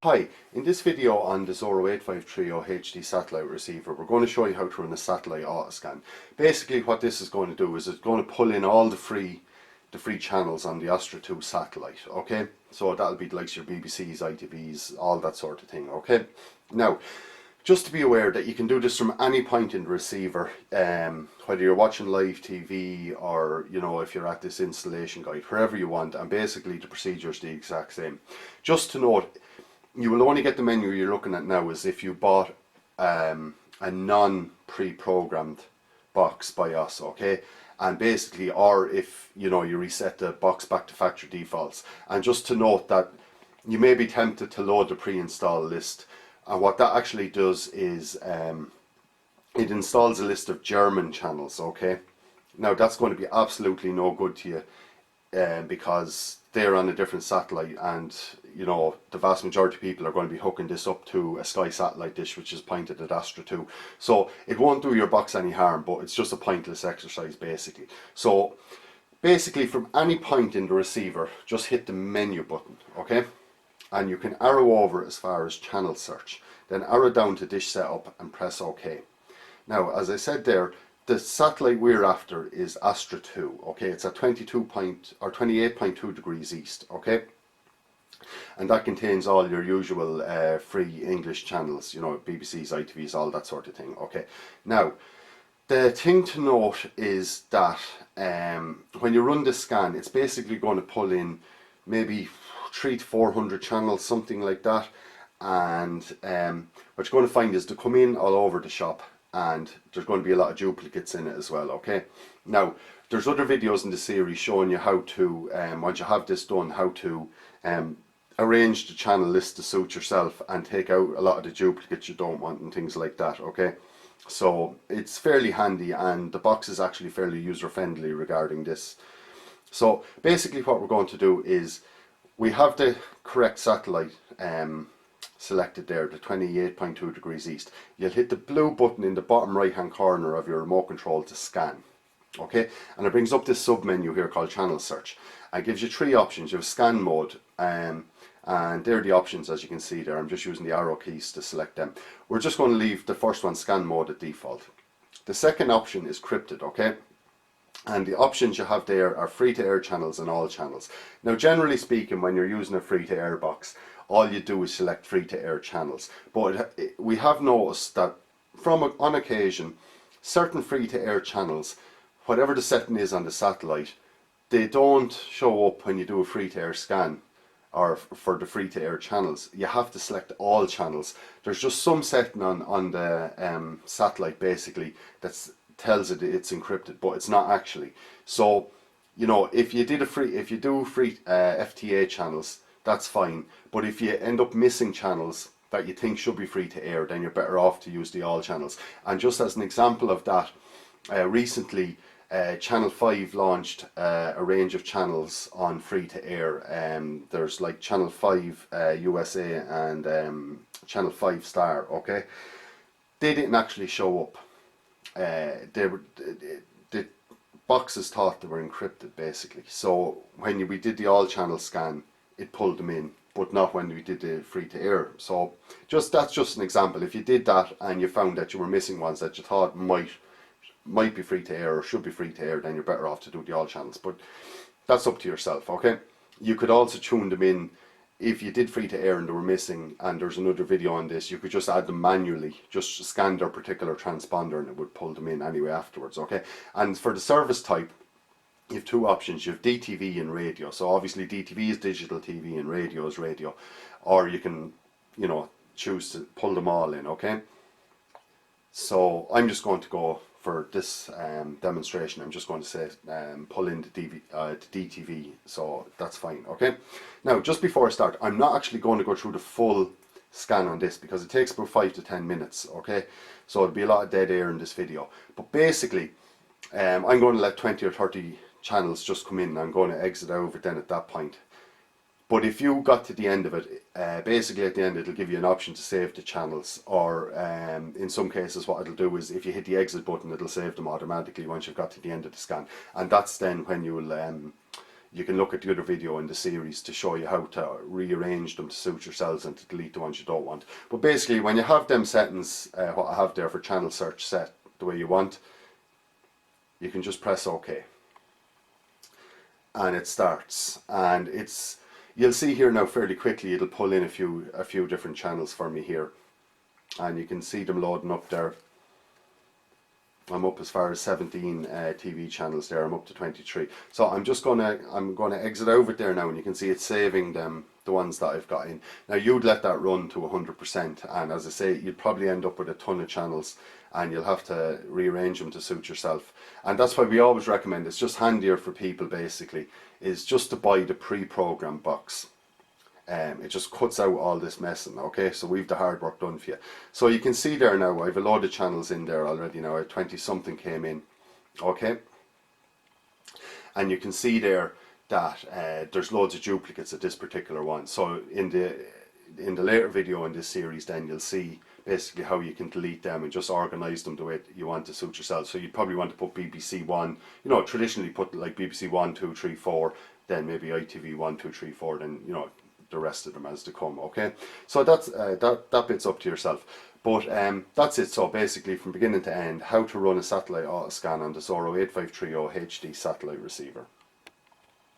Hi, in this video on the Xoro 8530 HD satellite receiver, we're going to show you how to run a satellite autoscan. Basically what this is going to do is it's going to pull in all the free channels on the Astra 2 satellite, okay? So that'll be like your BBCs, ITVs, all that sort of thing, okay? Now, just to be aware that you can do this from any point in the receiver, whether you're watching live TV or, you know, if you're at this installation guide, wherever you want, and basically the procedure is the exact same. Just to note, you will only get the menu you're looking at now as if you bought a non-pre-programmed box by us, okay? And basically, or if you know you reset the box back to factory defaults. And just to note that you may be tempted to load the pre-install list, and what that actually does is it installs a list of German channels, okay? Now that's going to be absolutely no good to you because they're on a different satellite, and you know the vast majority of people are going to be hooking this up to a Sky satellite dish which is pointed at Astra 2. So it won't do your box any harm, but it's just a pointless exercise basically. So basically from any point in the receiver, just hit the menu button, okay? And you can arrow over as far as channel search, then arrow down to dish setup and press OK. Now as I said there, the satellite we're after is Astra 2, okay? It's at 28.2 degrees east, okay? And that contains all your usual free English channels, you know, BBCs, ITVs, all that sort of thing, okay? Now, the thing to note is that when you run the scan, it's basically going to pull in maybe 300 to 400 channels, something like that. And what you're going to find is they come in all over the shop, and there's going to be a lot of duplicates in it as well, okay? Now, there's other videos in the series showing you how to, once you have this done, how to arrange the channel list to suit yourself and take out a lot of the duplicates you don't want and things like that, okay? So it's fairly handy, and the box is actually fairly user-friendly regarding this. So basically what we're going to do is, we have the correct satellite selected there, the 28.2 degrees east. You'll hit the blue button in the bottom right hand corner of your remote control to scan, okay? And it brings up this sub menu here called channel search. It gives you three options. You have scan mode, and they're the options as you can see there. I'm just using the arrow keys to select them. We're just going to leave the first one, scan mode, at default. The second option is crypted, okay? And the options you have there are free-to-air channels and all channels. Now generally speaking, when you're using a free-to-air box, all you do is select free-to-air channels. But we have noticed that on occasion, certain free-to-air channels, whatever the setting is on the satellite, they don't show up when you do a free-to-air scan, or for the free-to-air channels. You have to select all channels. There's just some setting on the satellite basically that tells it it's encrypted, but it's not actually. So you know, if you do free FTA channels, that's fine. But if you end up missing channels that you think should be free to air, then you're better off to use the all channels. And just as an example of that, recently Channel 5 launched a range of channels on free to air. There's like Channel 5 USA and Channel 5 Star, okay? They didn't actually show up. The boxes thought they were encrypted basically. So when we did the all channel scan, it pulled them in, but not when we did the free to air. So that's just an example. If you did that and you found that you were missing ones that you thought might be free to air or should be free to air, then you're better off to do the all channels. But that's up to yourself, okay? You could also tune them in. If you did free to air and they were missing, and there's another video on this, you could just add them manually, just scan their particular transponder and it would pull them in anyway afterwards, okay? And for the service type, you have two options. You have DTV and radio. So obviously DTV is digital TV and radio is radio. Or you can, you know, choose to pull them all in, okay? So I'm just going to go for this demonstration, I'm just going to say pull in the DTV, so that's fine, okay? Now, just before I start, I'm not actually going to go through the full scan on this because it takes about 5 to 10 minutes, okay? So there'll be a lot of dead air in this video. But basically, I'm going to let 20 or 30 channels just come in, and I'm going to exit out of it then at that point. But if you got to the end of it, basically at the end it'll give you an option to save the channels, or in some cases what it'll do is if you hit the exit button, it'll save them automatically once you've got to the end of the scan. And that's then when you can look at the other video in the series to show you how to rearrange them to suit yourselves and to delete the ones you don't want. But basically, when you have them settings, what I have there for channel search set the way you want, you can just press OK. And it starts, and you'll see here now fairly quickly it'll pull in a few different channels for me here, and you can see them loading up there. I'm up as far as 17 TV channels there. I'm up to 23. So I'm gonna exit over there now, and you can see it's saving them, the ones that I've got in. Now you'd let that run to 100%, and as I say, you'd probably end up with a ton of channels, and you'll have to rearrange them to suit yourself. And that's why we always recommend, it's just handier for people basically, is just to buy the pre-programmed box. It just cuts out all this messing, okay? So we've the hard work done for you. So you can see there now, I've a load of channels in there already now. 20 something came in, okay? And you can see there that there's loads of duplicates of this particular one. So in the later video in this series, then you'll see basically how you can delete them and just organize them the way you want to suit yourself. So you'd probably want to put BBC One, you know, traditionally put like BBC 1, 2, 3, 4, then maybe ITV 1, 2, 3, 4, then, you know, the rest of them as to come, okay? So that's that bit's up to yourself. But that's it. So basically, from beginning to end, how to run a satellite Autoscan on the Xoro 8530 HD satellite receiver.